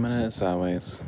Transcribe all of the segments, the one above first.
coming at it sideways.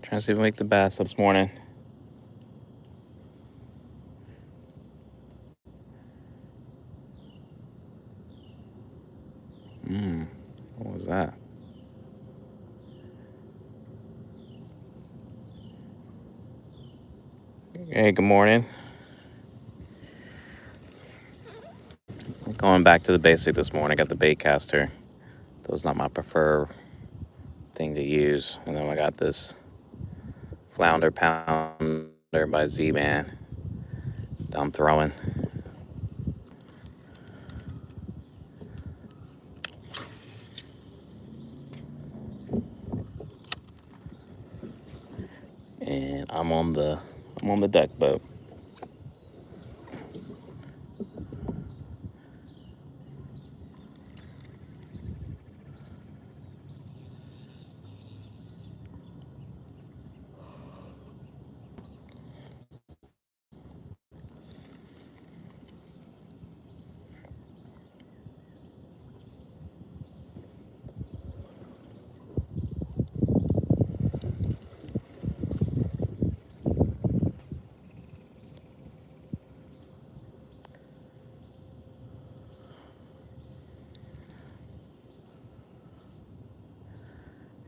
Trying to see if we make the bass this morning. What was that? Hey, good morning. Going back to the basic this morning. I got the bait caster. That was not my preferred thing to use. And then I got this flounder pounder by Z-Man that I'm throwing. And I'm on the deck boat.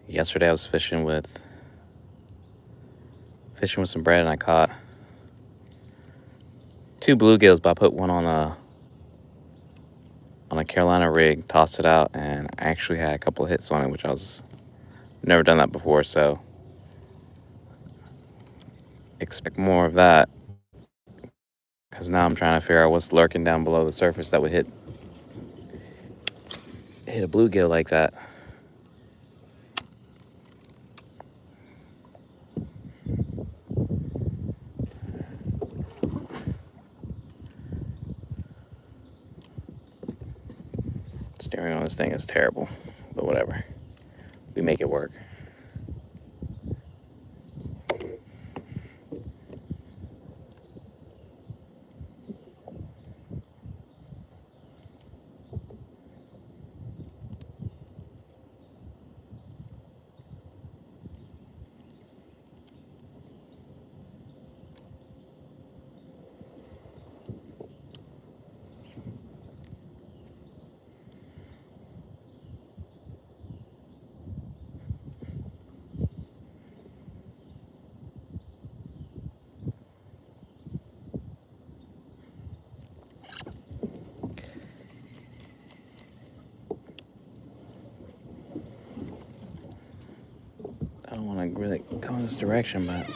Yesterday I was fishing with some bread, and I caught 2 bluegills, but I put one on a Carolina rig, tossed it out, and I actually had a couple of hits on it, which I was never done that before, so expect more of that, because now I'm trying to figure out what's lurking down below the surface that would hit a bluegill like that. Steering on this thing is terrible, but whatever. We make it work. I don't want to really go in this direction, but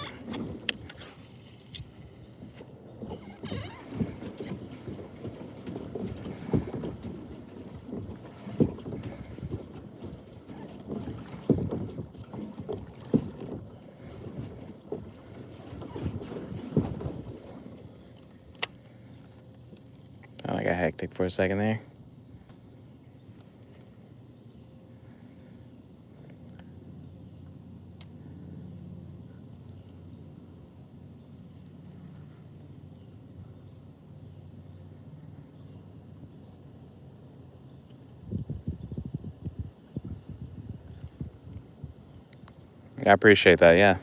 hectic for a second there. I appreciate that, yeah.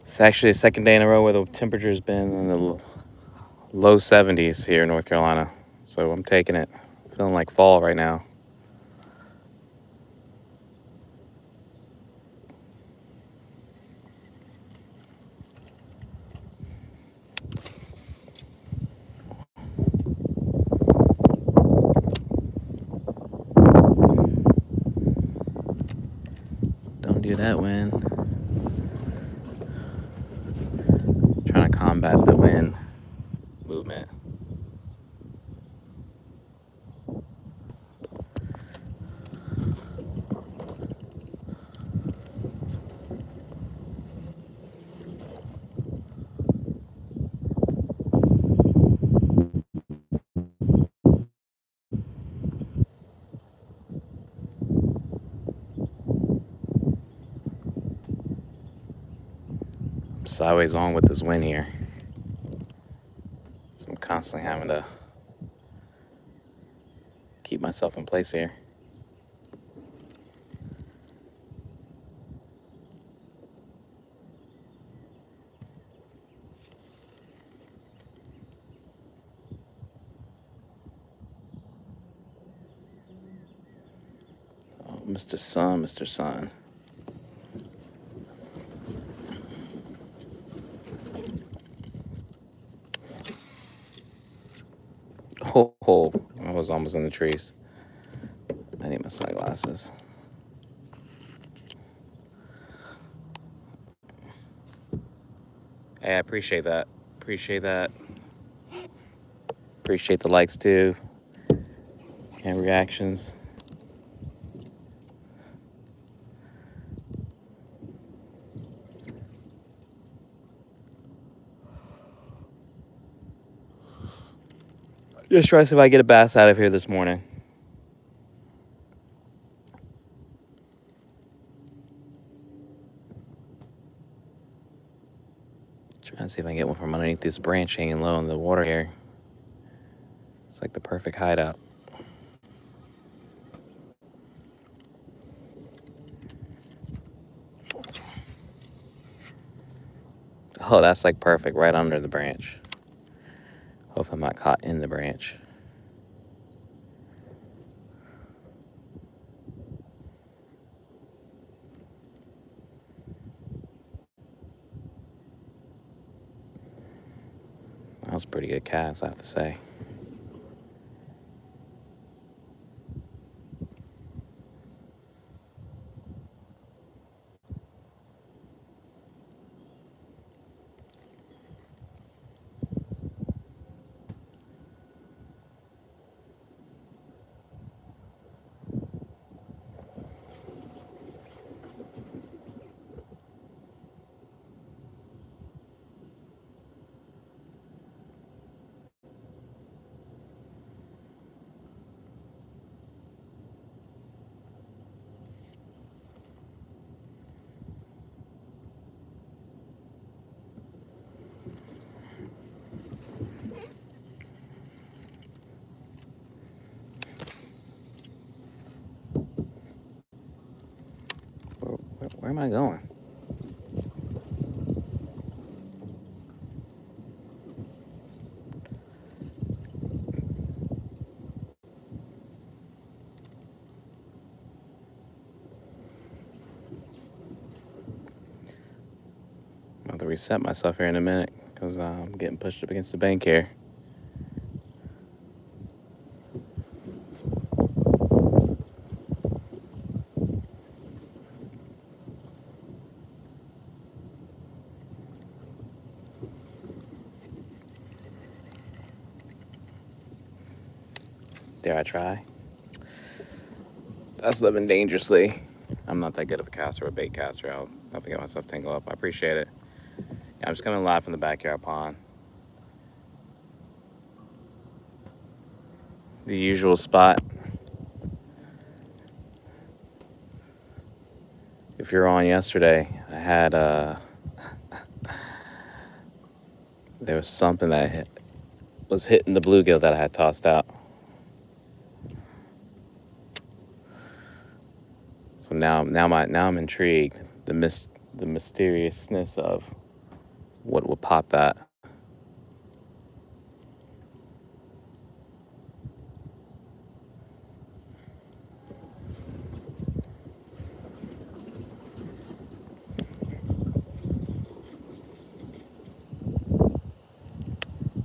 It's actually the second day in a row where the temperature's been in the low 70s here in North Carolina. So I'm taking it. Feeling like fall right now. Don't do that, wind. Trying to combat the wind movement. I'm sideways on with this wind here. So I'm constantly having to keep myself in place here. Oh, Mr. Sun, Mr. Sun. Oh, I was almost in the trees. I need my sunglasses. Hey, I appreciate that. Appreciate that. Appreciate the likes too and reactions. Just try to see if I get a bass out of here this morning. Trying to see if I can get one from underneath this branch hanging low in the water here. It's like the perfect hideout. Oh, that's like perfect right under the branch. Hope I'm not caught in the branch. That was a pretty good cast, I have to say. Where am I going? I'll have to reset myself here in a minute because I'm getting pushed up against the bank here. Dare I try? That's living dangerously. I'm not that good of a caster or a bait caster. I'll have to get myself tangled up. I appreciate it. Yeah, I'm just coming live from the backyard pond. the usual spot. If you're on yesterday, I had there was something that was hitting the bluegill that I had tossed out. So now I'm intrigued. The mysteriousness of what would pop that.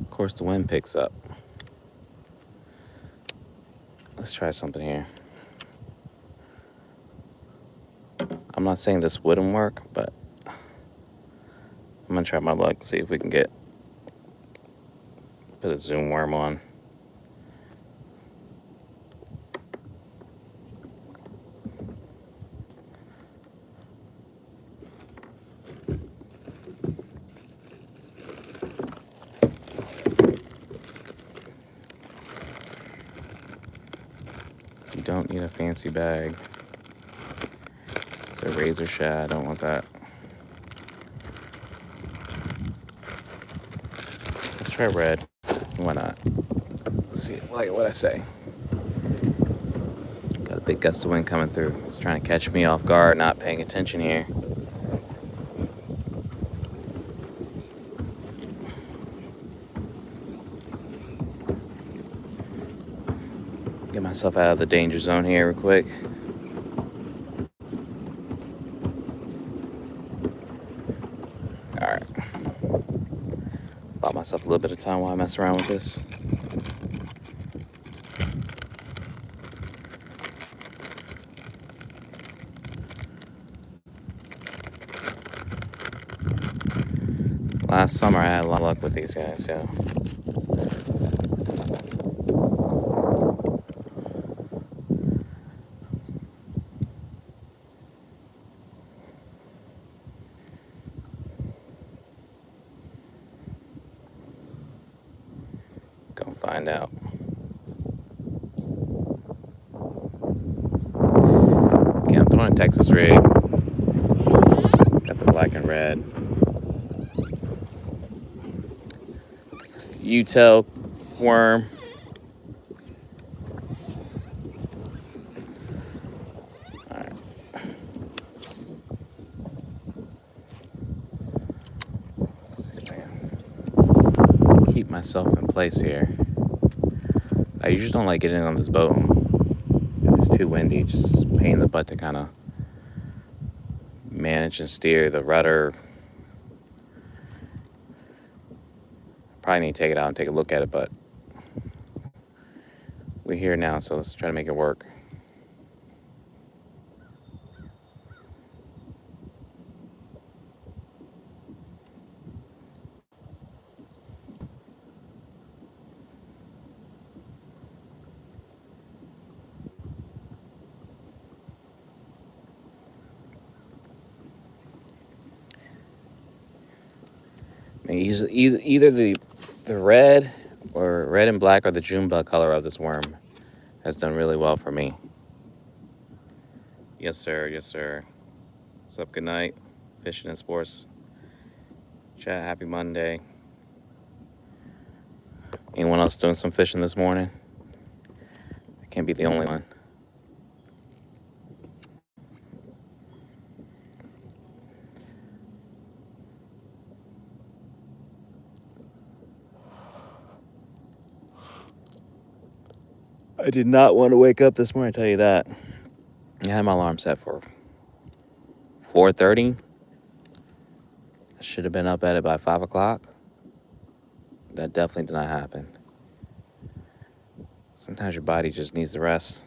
Of course, the wind picks up. Let's try something here. I'm not saying this wouldn't work, but I'm gonna try my luck, see if we can put a zoom worm on. You don't need a fancy bag. It's a razor shad, I don't want that. Let's try red. Why not? Let's see what I say. Got a big gust of wind coming through. It's trying to catch me off guard, not paying attention here. Get myself out of the danger zone here real quick. Alright. Bought myself a little bit of time while I mess around with this. Last summer I had a lot of luck with these guys, yeah. Go find out. Okay, I'm throwing a Texas rig. Got the black and red. U-tail worm. Alright. See if I can keep myself in place here. I usually don't like getting on this boat. It's too windy, just pain in the butt to kind of manage and steer the rudder. Probably need to take it out and take a look at it, but we're here now, so let's try to make it work. Either the red or red and black or the June bug color of this worm has done really well for me. Yes, sir. Yes, sir. What's up? Good night. Fishing and sports. Chat. Happy Monday. Anyone else doing some fishing this morning? I can't be the only one. I did not want to wake up this morning, I tell you that. I had my alarm set for 4:30. I should have been up at it by 5 o'clock. That definitely did not happen. Sometimes your body just needs the rest.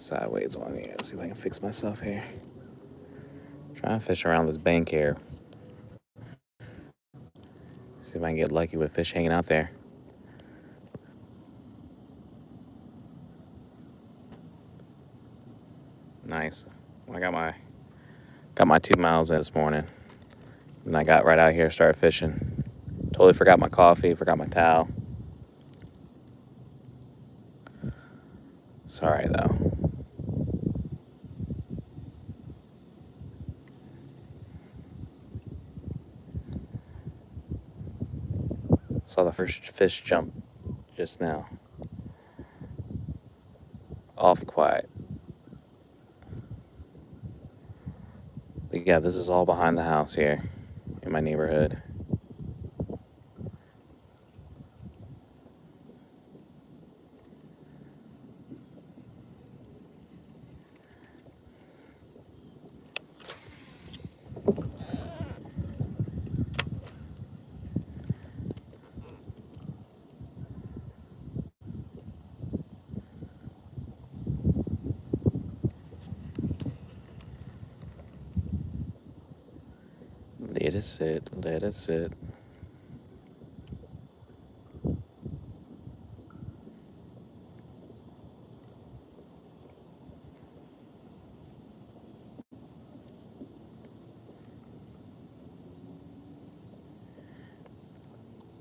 sideways on here. Let's see if I can fix myself here. Try and fish around this bank here. See if I can get lucky with fish hanging out there. Nice. I got my 2 miles in this morning. And I got right out here, started fishing. Totally forgot my coffee, forgot my towel. Sorry though. Saw the first fish jump just now. Off quiet. But yeah, this is all behind the house here in my neighborhood. Let it sit, let it sit.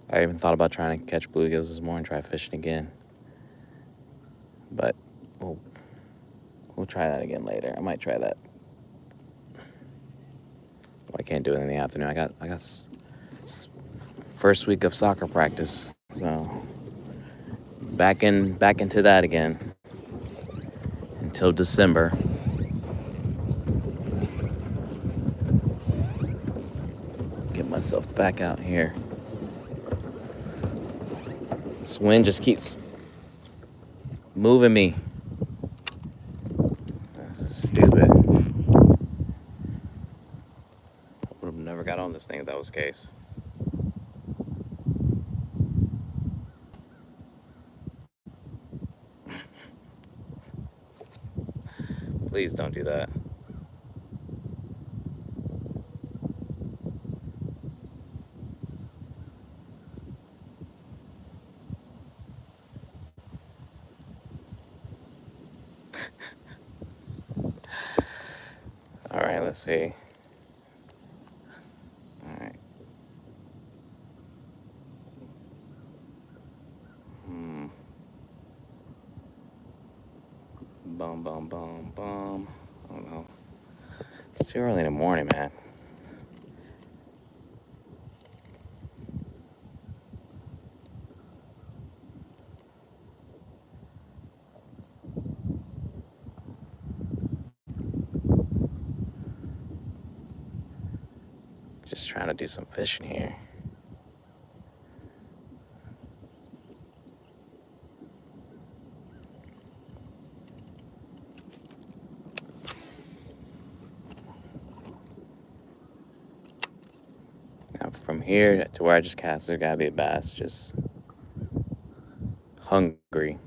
I even thought about trying to catch bluegills this morning, try fishing again. But we'll try that again later. I might try that. Well, I can't do it in the afternoon. I got first week of soccer practice, so back into that again until December. Get myself back out here. This wind just keeps moving me. This is stupid. Would have never got on this thing if that was the case. Please don't do that. All right, let's see. All right. Bum, bum, bum, bum. I don't know. It's too early in the morning, man. Just trying to do some fishing here. Now from here to where I just cast, there's gotta be a bass just hungry.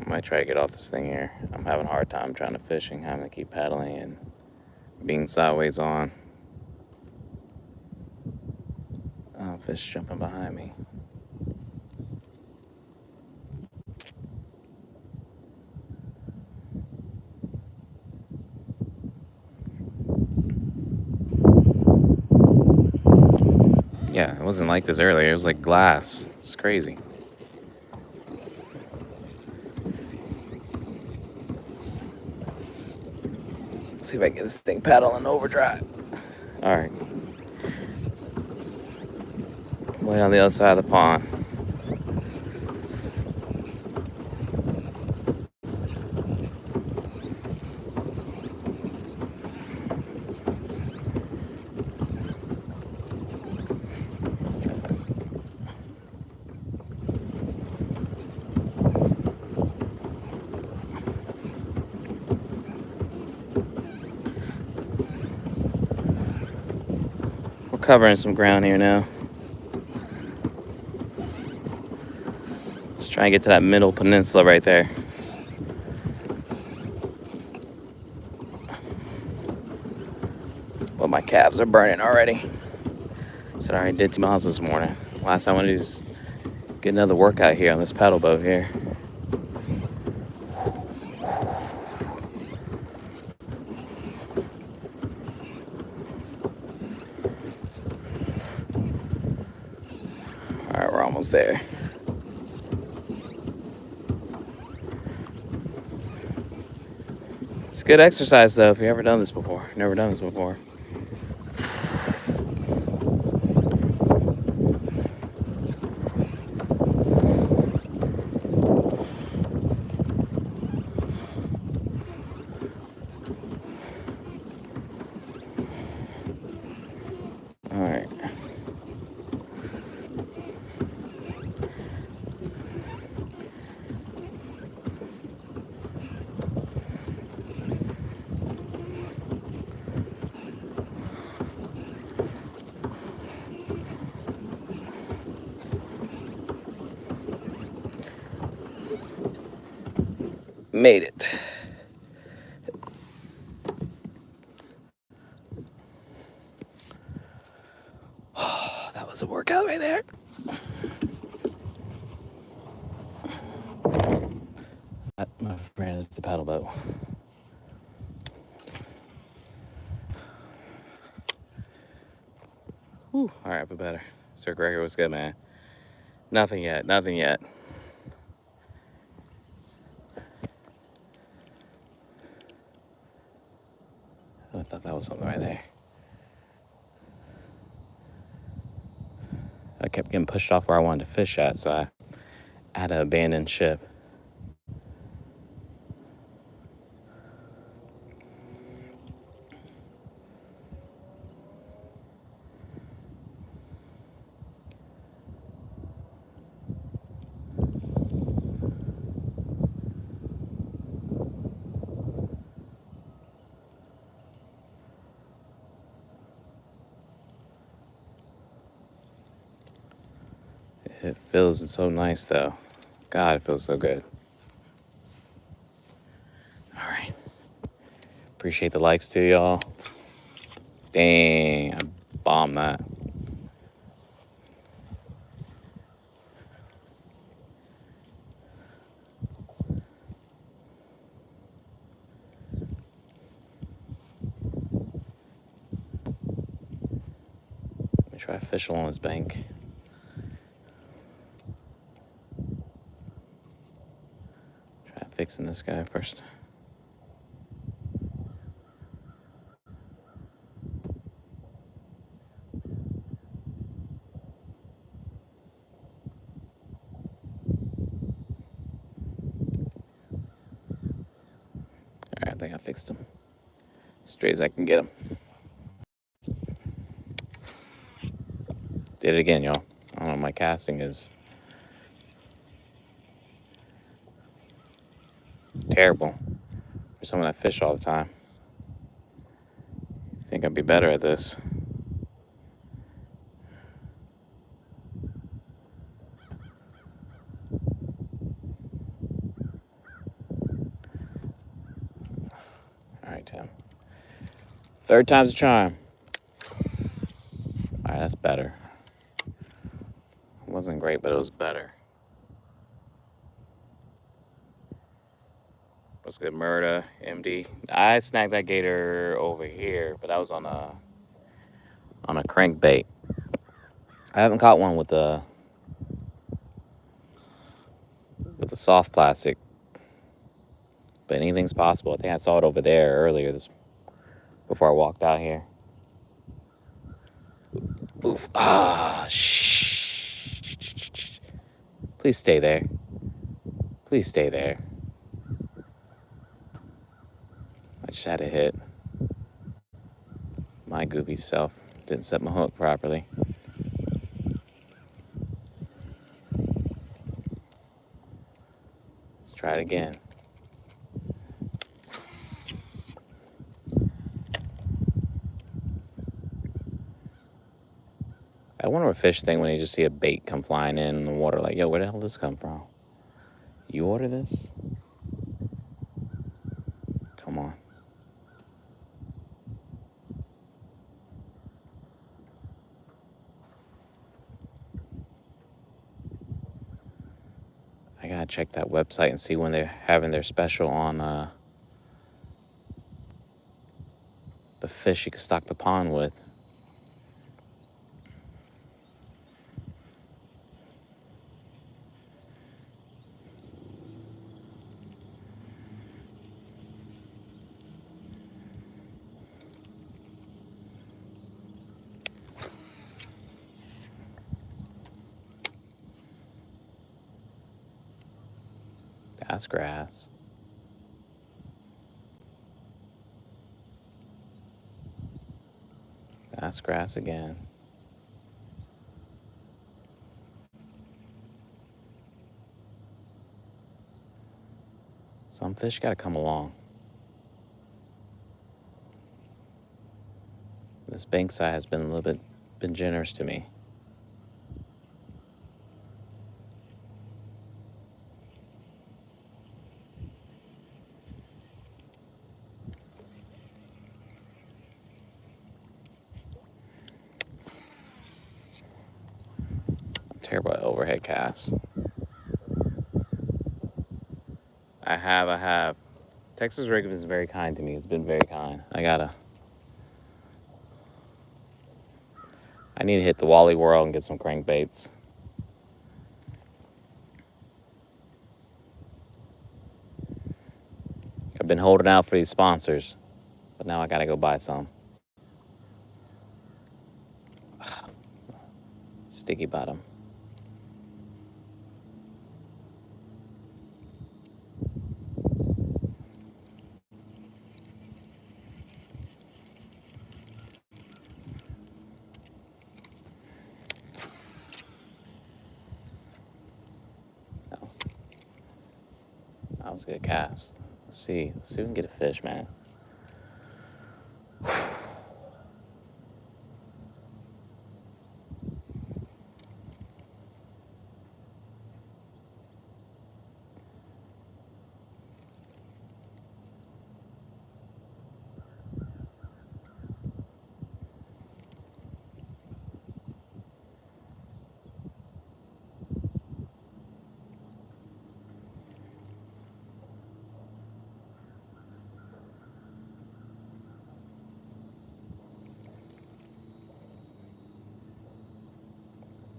I might try to get off this thing here. I'm having a hard time trying to fishing, having to keep paddling and being sideways on. Oh, fish jumping behind me. Yeah, it wasn't like this earlier. It was like glass. It's crazy. Let's see if I can get this thing paddling overdrive. All right. Way on the other side of the pond. covering some ground here now. Just trying to get to that middle peninsula right there. Well, my calves are burning already. Said I already did 2 miles this morning. Last thing I want to do is get another workout here on this paddle boat here. All right, we're almost there. It's good exercise though if you've ever done this before. Never done this before. All right. Made it. That was a workout right there. That, my friend, is the paddle boat. Whew. All right, but better. Sir Gregor was good, man. Nothing yet. Nothing yet. I thought that was something right there. I kept getting pushed off where I wanted to fish at, so I had to abandon ship. It feels so nice, though. God, it feels so good. All right. Appreciate the likes too, y'all. Dang, I bombed that. Let me try to fish along this bank. Try fixing this guy first. All right, I think I fixed him. Straight as I can get him. Did it again, y'all. I don't know, my casting is terrible for someone that fish all the time. I think I'd be better at this. All right, Tim. Third time's a charm. All right, that's better. It wasn't great, but it was better. What's good, Murda, MD? I snagged that gator over here, but that was on a crankbait. I haven't caught one with the soft plastic, but anything's possible. I think I saw it over there earlier before I walked out here. Oof. Ah, shh. Please stay there. Please stay there. I just had a hit. My goofy self didn't set my hook properly. Let's try it again. fish thing when you just see a bait come flying in the water, like, yo, where the hell did this come from? You order this? Come on. I gotta check that website and see when they're having their special on the fish you can stock the pond with. That's grass. That's grass again. Some fish gotta come along. This bank side has been a little bit generous to me. I'm terrible at overhead casts. I have. Texas Rig is very kind to me. It's been very kind. I need to hit the Wally World and get some crankbaits. I've been holding out for these sponsors, but now I gotta go buy some. Sticky bottom. That was a good cast. Let's see if we can get a fish, man.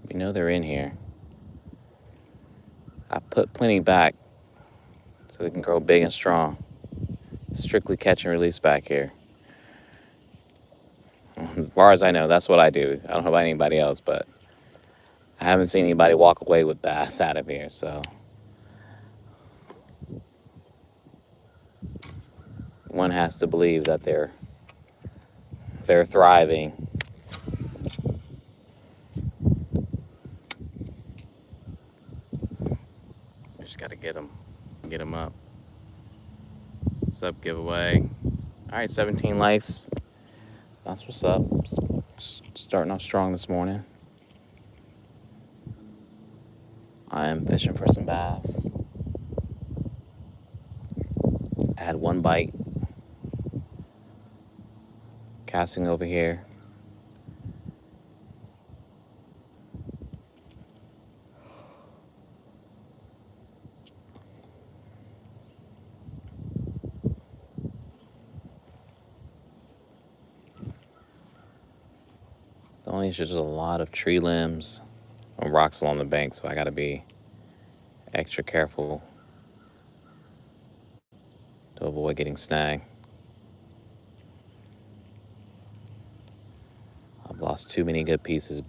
We know they're in here. I put plenty back so they can grow big and strong. Strictly catch and release back here. As far as I know, that's what I do. I don't know about anybody else, but I haven't seen anybody walk away with bass out of here, so one has to believe that they're thriving. Just gotta get them up. Sub giveaway. All right, 17 likes. That's what's up. Starting off strong this morning. I am fishing for some bass. I had one bite. Casting over here. The only issue is there's a lot of tree limbs and rocks along the bank, so I gotta be extra careful to avoid getting snagged. I've lost too many good pieces.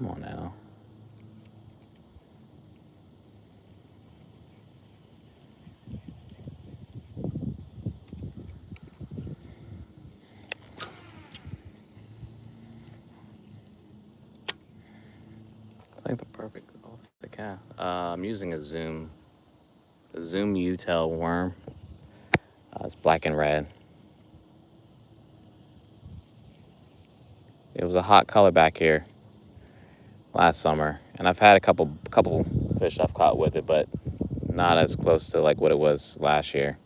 Come on now. It's like the perfect off the cast. I'm using a Zoom U-tail worm. It's black and red. It was a hot color back here last summer, and I've had a couple fish I've caught with it, but not as close to like what it was last year.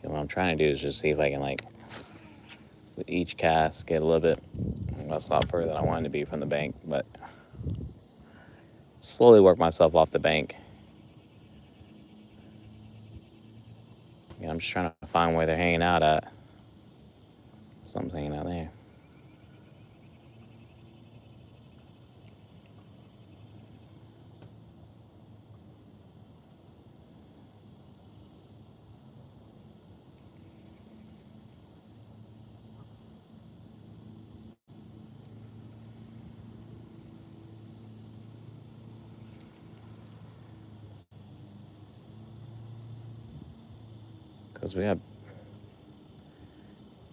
And what I'm trying to do is just see if I can, like, with each cast, get a little bit. That's a lot further than I wanted to be from the bank, but slowly work myself off the bank. I'm just trying to find where they're hanging out at. Something's hanging out there. Because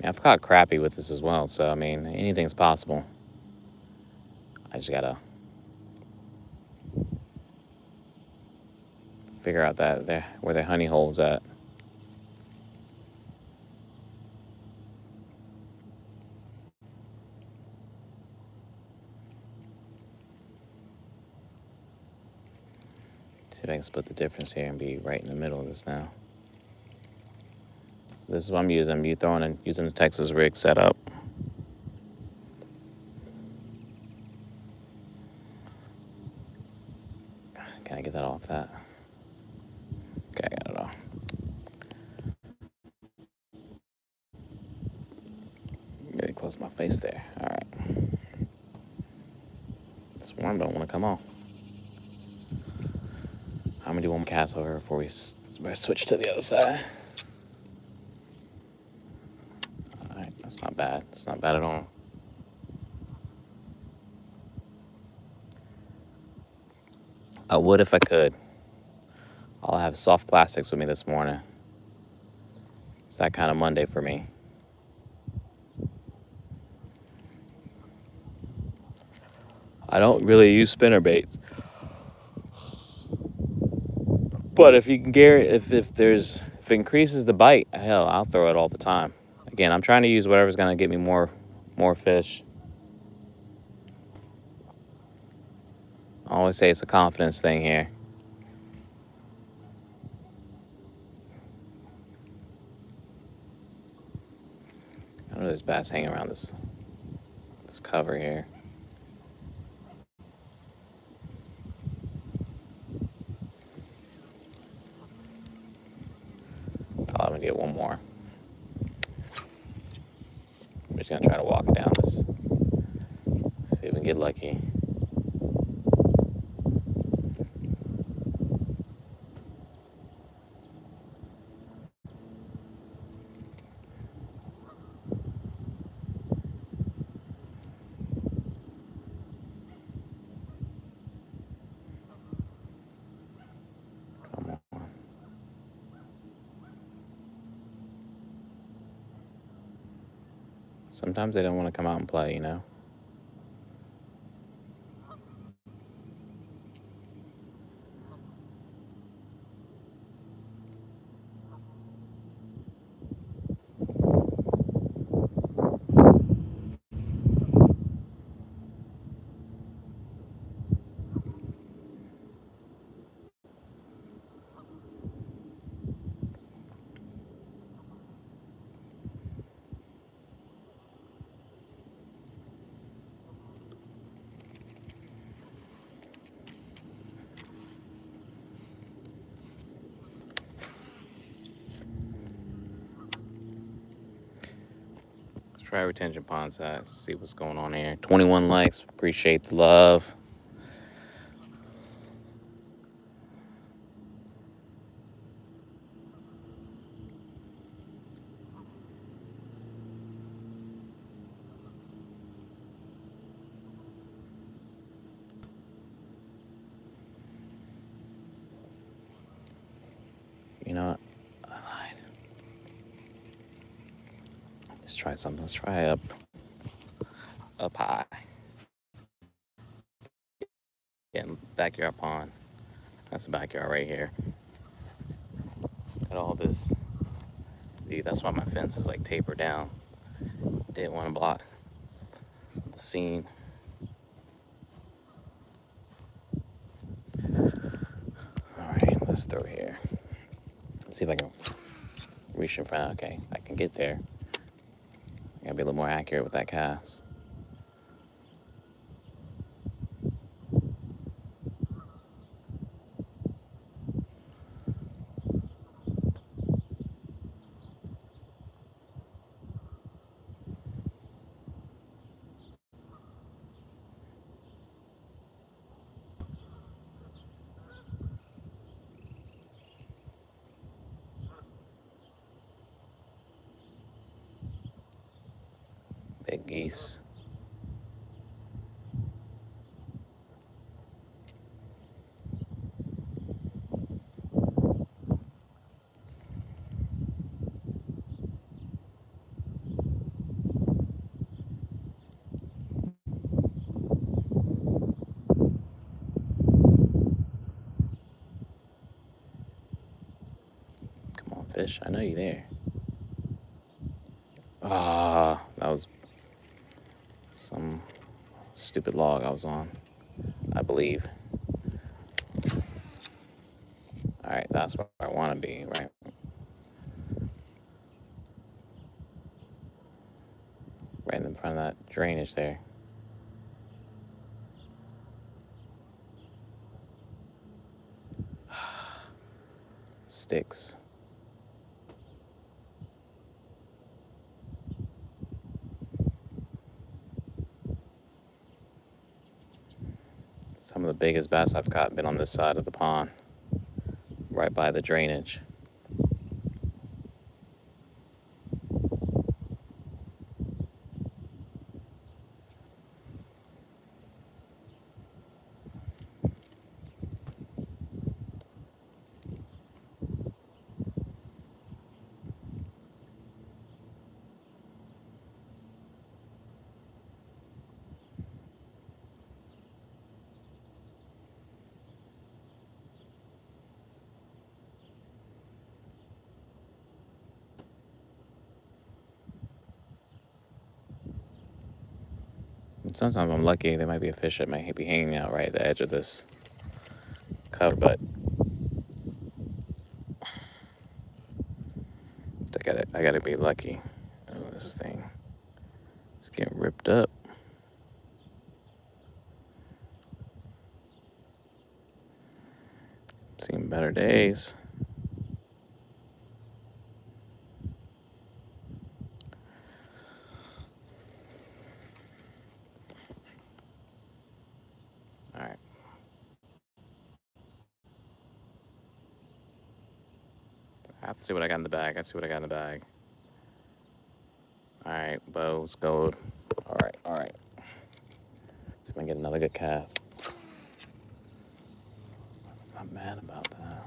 I've caught crappie with this as well, so I mean, anything's possible. I just gotta figure out where the honey hole's at. See if I can split the difference here and be right in the middle of this now. This is what I'm using. I'm using the Texas rig setup. Can I get that off that? Okay, I got it off. Really close my face there. All right. This worm don't want to come off. I'm gonna do one more cast over before we switch to the other side. All right, that's not bad. It's not bad at all. I would if I could. I'll have soft plastics with me this morning. It's that kind of Monday for me. I don't really use spinner baits. But if you can if it increases the bite, hell, I'll throw it all the time. Again, I'm trying to use whatever's gonna get me more fish. I always say it's a confidence thing here. I know there's bass hanging around this cover here. I'm gonna get one more. I'm just gonna try to walk it down. Let's see if we can get lucky. Come on. Sometimes they don't want to come out and play, you know? try retention pond size. See what's going on here. 21 likes. Appreciate the love. You know what? I lied. Let's try something. Let's try up high. Yeah, backyard pond. That's the backyard right here. Got all this. Dude, that's why my fence is like tapered down. Didn't want to block the scene. All right, let's throw here. Let's see if I can reach in front. Okay, I can get there. I gotta be a little more accurate with that cast. Big geese. Come on, fish. I know you're there. Ah, that was some stupid log I was on, I believe. All right, that's where I want to be, right? Right in front of that drainage there. Sticks. Some of the biggest bass I've caught been on this side of the pond, right by the drainage. And sometimes I'm lucky, there might be a fish that might be hanging out right at the edge of this cover, but I gotta be lucky. Oh, this thing is getting ripped up. Seen better days. All right. I have to see what I got in the bag. All right, bows, gold. All right. See if I can get another good cast. I'm not mad about that.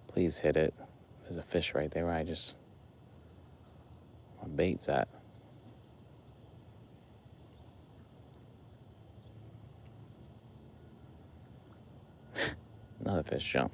Please hit it. There's a fish right there where my bait's at. Another fish jump.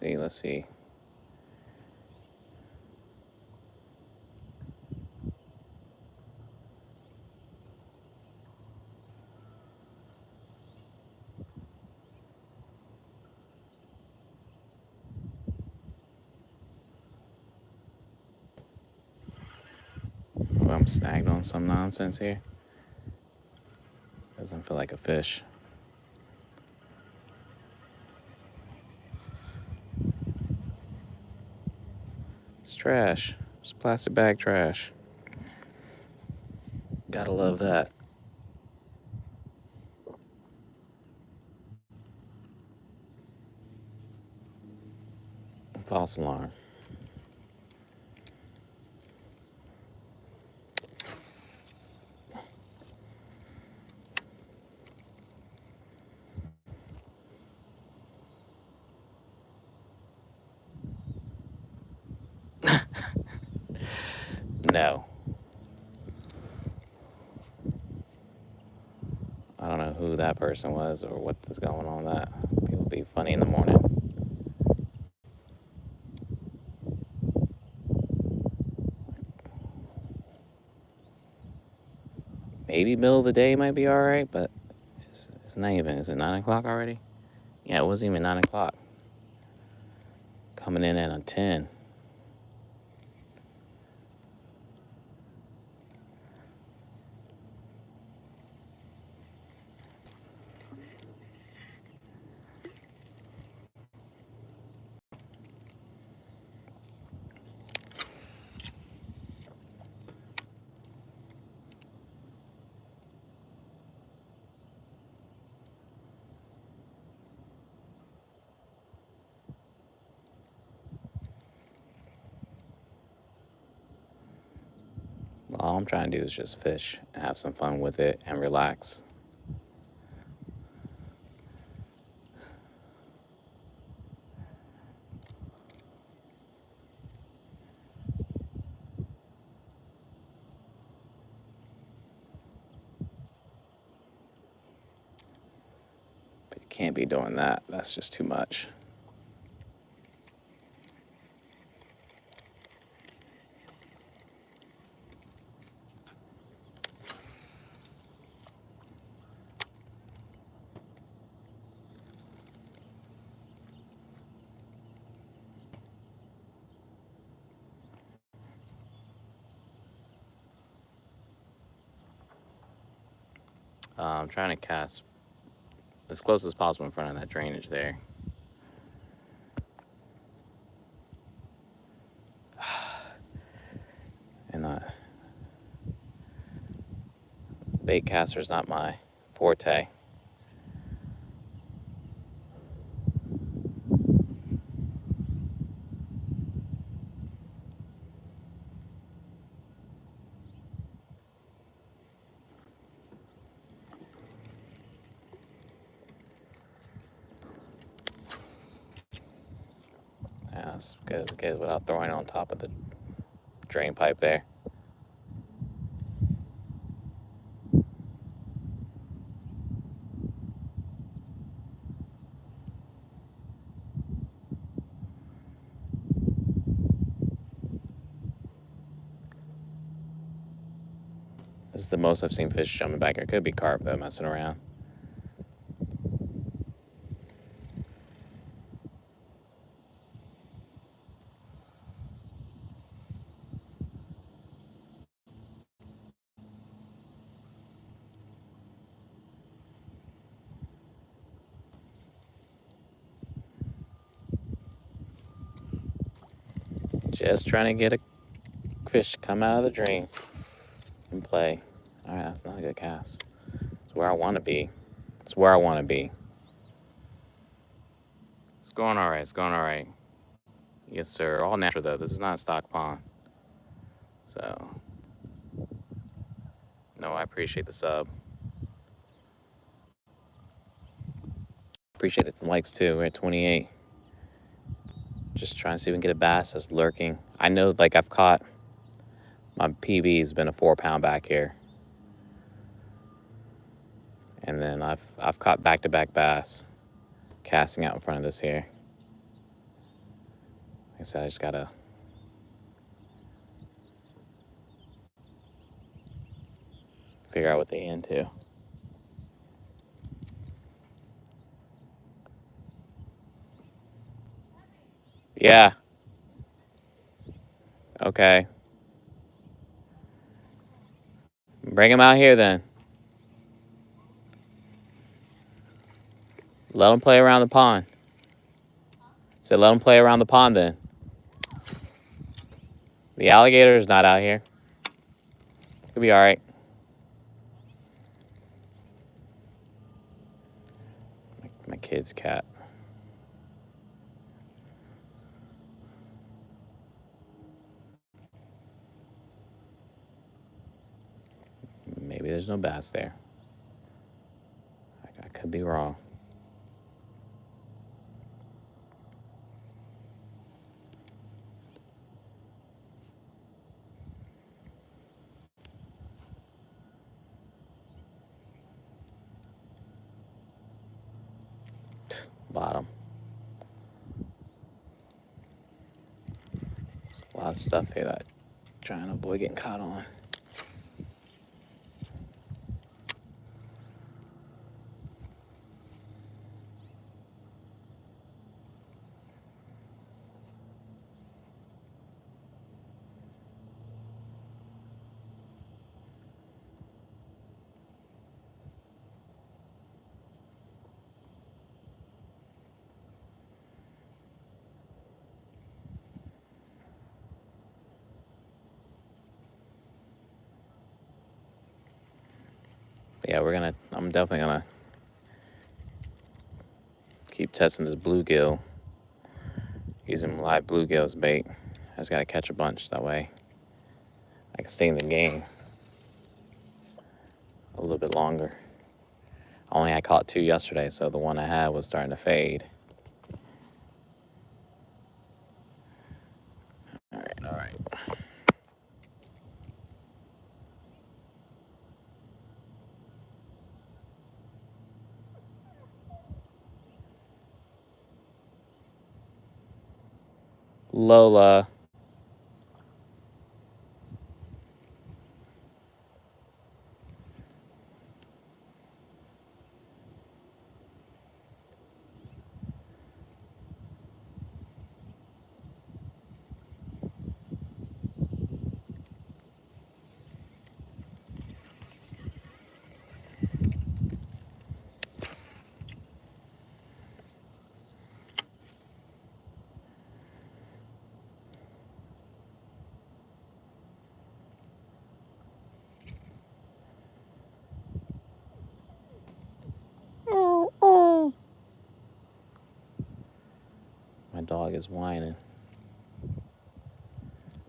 Let's see. Oh, I'm snagged on some nonsense here. Doesn't feel like a fish. It's trash. It's plastic bag trash. Gotta love that. False alarm. No. I don't know who that person was or what is going on with that. People be funny in the morning. Maybe middle of the day might be alright, but it's not even. Is it 9 o'clock already? Yeah, it wasn't even 9 o'clock. Coming in at a 10. All I'm trying to do is just fish, have some fun with it, and relax. But you can't be doing that. That's just too much. I'm trying to cast as close as possible in front of that drainage there. And bait caster's not my forte. Yeah, that's good as it gets without throwing it on top of the drain pipe there. This is the most I've seen fish jumping back here. Could be carp though, messing around. Just trying to get a fish to come out of the drain and play. All right, that's not a good cast. It's where I want to be. It's where I want to be. It's going all right. It's going all right. Yes, sir. All natural though. This is not a stock pond. So, no, I appreciate the sub. Appreciate it. Some likes too. We're at 28. Just trying to see if we can get a bass that's lurking. I know, like I've caught. My PB's been a 4-pound back here. And then I've caught back-to-back bass casting out in front of this here. I said, I just gotta figure out what they into. Yeah. Okay. Bring him out here then. Let him play around the pond. So let him play around the pond then. The alligator's not out here. He'll be all right. My kid's cat. Maybe there's no bass there. I could be wrong. Bottom. There's a lot of stuff here that I'm trying to avoid getting caught on. But yeah, I'm definitely gonna keep testing this bluegill, using live bluegill as bait. I just gotta catch a bunch, that way I can stay in the game a little bit longer. I caught 2 yesterday, so the one I had was starting to fade. All right. Lola. My dog is whining.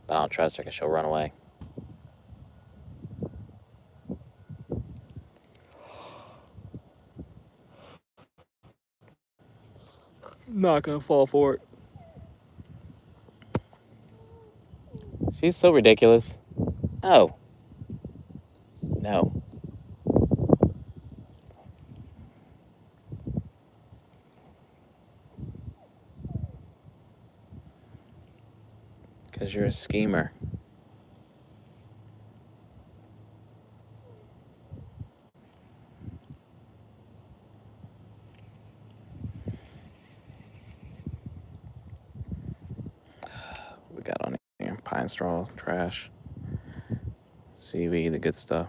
But I don't trust her because she'll run away. Not gonna fall for it. She's so ridiculous. Oh. No. Because you're a schemer. We got on here pine straw, trash, seaweed, the good stuff.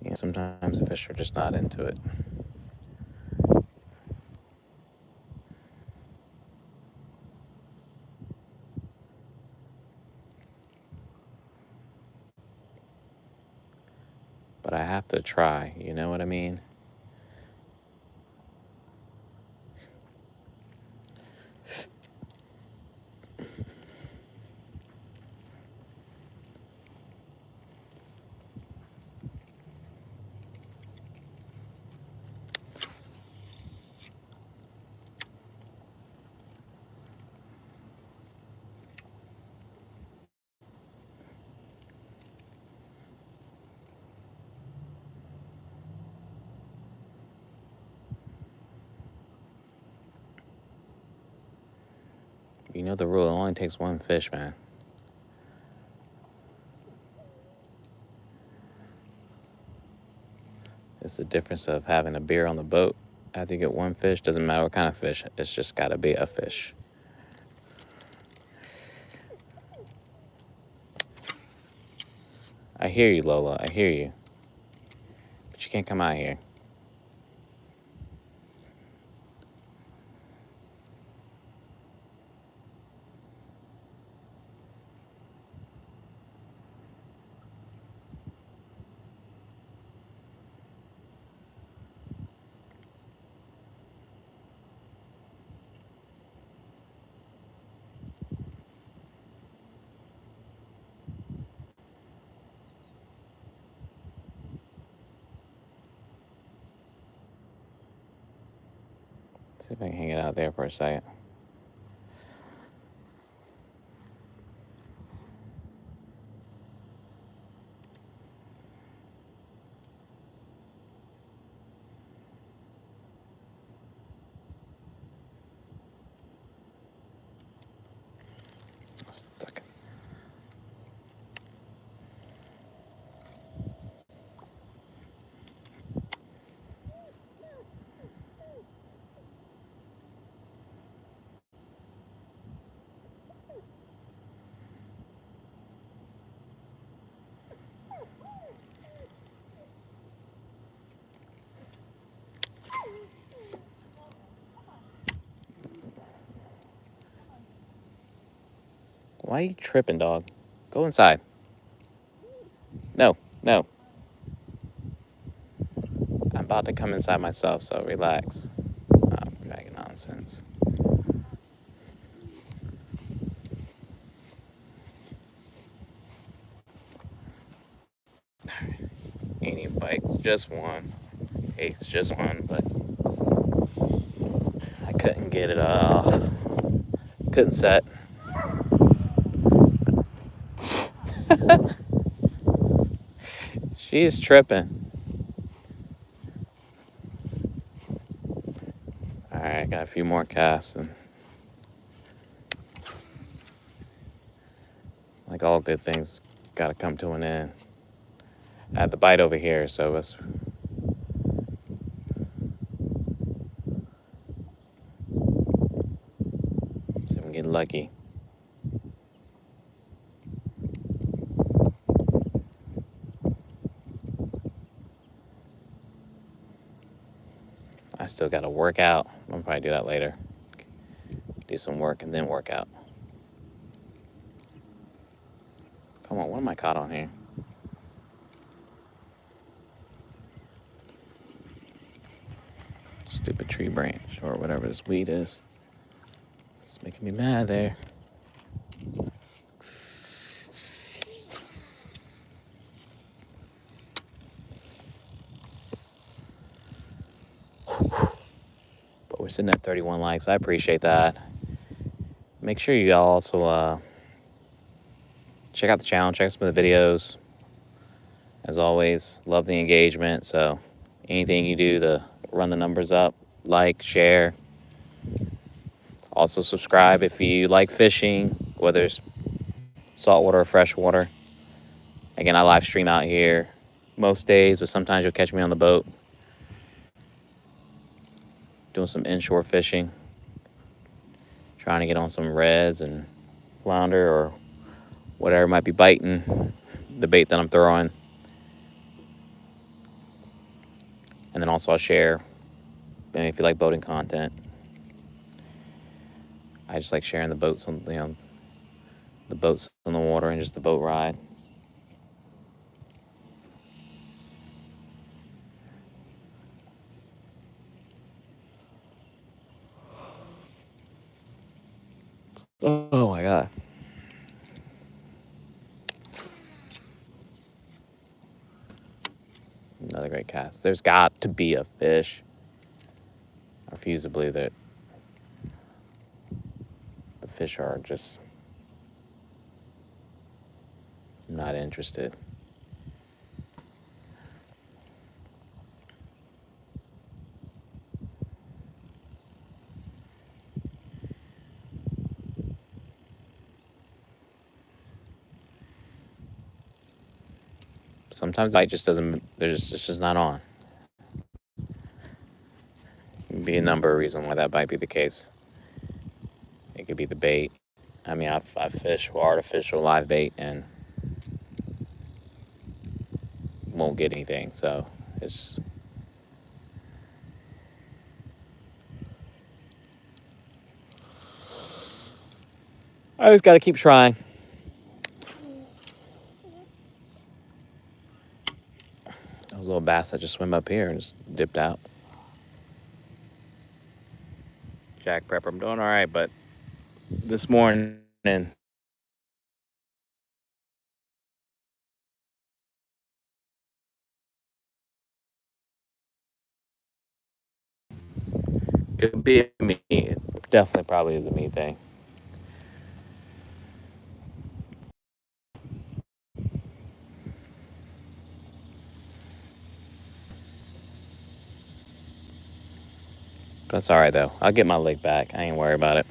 You know, sometimes the fish are just not into it. But I have to try, you know what I mean? You know the rule, it only takes one fish, man. It's the difference of having a beer on the boat. After you get one fish, doesn't matter what kind of fish, it's just gotta be a fish. I hear you, Lola, I hear you. But you can't come out here. See if I can hang it out there for a second. I'm stuck. Why are you tripping, dog? Go inside. No, no. I'm about to come inside myself, so relax. I'm dragging nonsense. Any bites, just one. Ace, just one, but I couldn't get it off. Couldn't set. She's tripping. Alright, got a few more casts, and like all good things, gotta come to an end. I have the bite over here, so let's see if we can get lucky. I still gotta work out. I'll probably do that later. Do some work and then work out. Come on, what am I caught on here? Stupid tree branch or whatever this weed is. It's making me mad there. But we're sitting at 31 likes. I appreciate that. Make sure you all also check out the channel, check out some of the videos. As always, love the engagement. So anything you do to run the numbers up, like, share. Also subscribe if you like fishing, whether it's saltwater or freshwater. Again, I live stream out here most days, but sometimes you'll catch me on the boat doing some inshore fishing, trying to get on some reds and flounder or whatever might be biting the bait that I'm throwing. And then also I'll share, if you like boating content. I just like sharing the boats on, the boats on the water and just the boat ride. Oh my God. Another great cast. There's got to be a fish. I refuse to believe that the fish are just not interested. Sometimes the bite just doesn't, it's just not on. Could be a number of reasons why that might be the case. It could be the bait. I mean, I've fished with artificial live bait and won't get anything. So it's, I just got to keep trying. Those little bass that just swim up here and just dipped out. Jack Prepper, I'm doing all right, but this morning, could be a me. It definitely probably is a me thing. That's all right, though. I'll get my leg back. I ain't worried about it.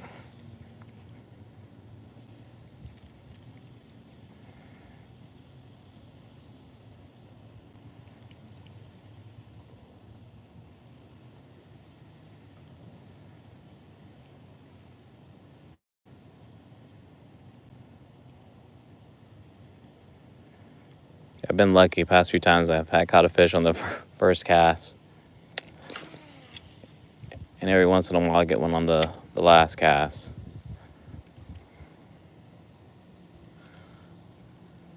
I've been lucky past few times I've had caught a fish on the first cast. And every once in a while I get one on the last cast.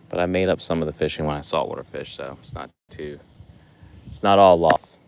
But I made up some of the fishing when I saltwater fish, so it's not all lost.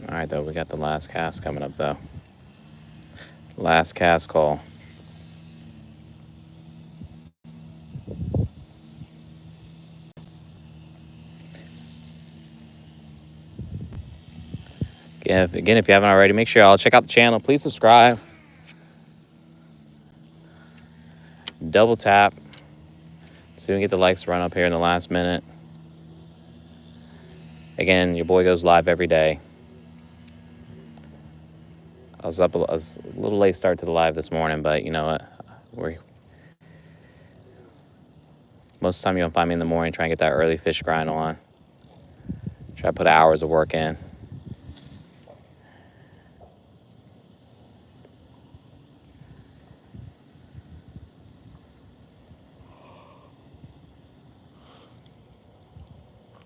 All right, though, we got the last cast coming up, though. Last cast call. Again, if you haven't already, make sure y'all check out the channel. Please subscribe. Double tap. So we can get the likes run up here in the last minute. Again, your boy goes live every day. I was a little late start to the live this morning, but you know what? Most of the time you'll find me in the morning trying to get that early fish grind on. Try to put hours of work in.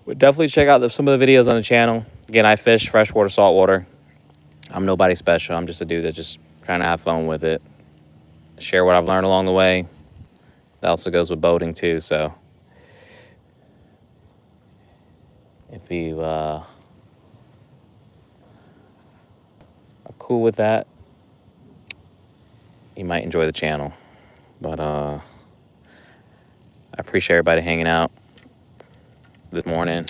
But definitely check out some of the videos on the channel. Again, I fish freshwater, saltwater. I'm nobody special. I'm just a dude that's just trying to have fun with it. Share what I've learned along the way. That also goes with boating too, so if you are cool with that, you might enjoy the channel. But I appreciate everybody hanging out this morning.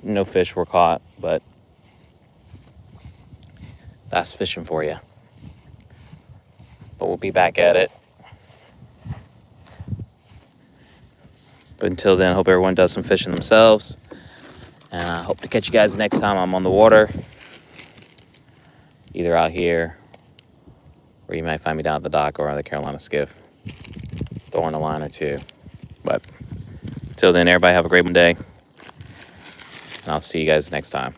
No fish were caught, but that's fishing for you. But we'll be back at it. But until then, I hope everyone does some fishing themselves. And I hope to catch you guys next time I'm on the water. Either out here, or you might find me down at the dock or on the Carolina skiff. Throwing a line or two. But until then, everybody have a great day. And I'll see you guys next time.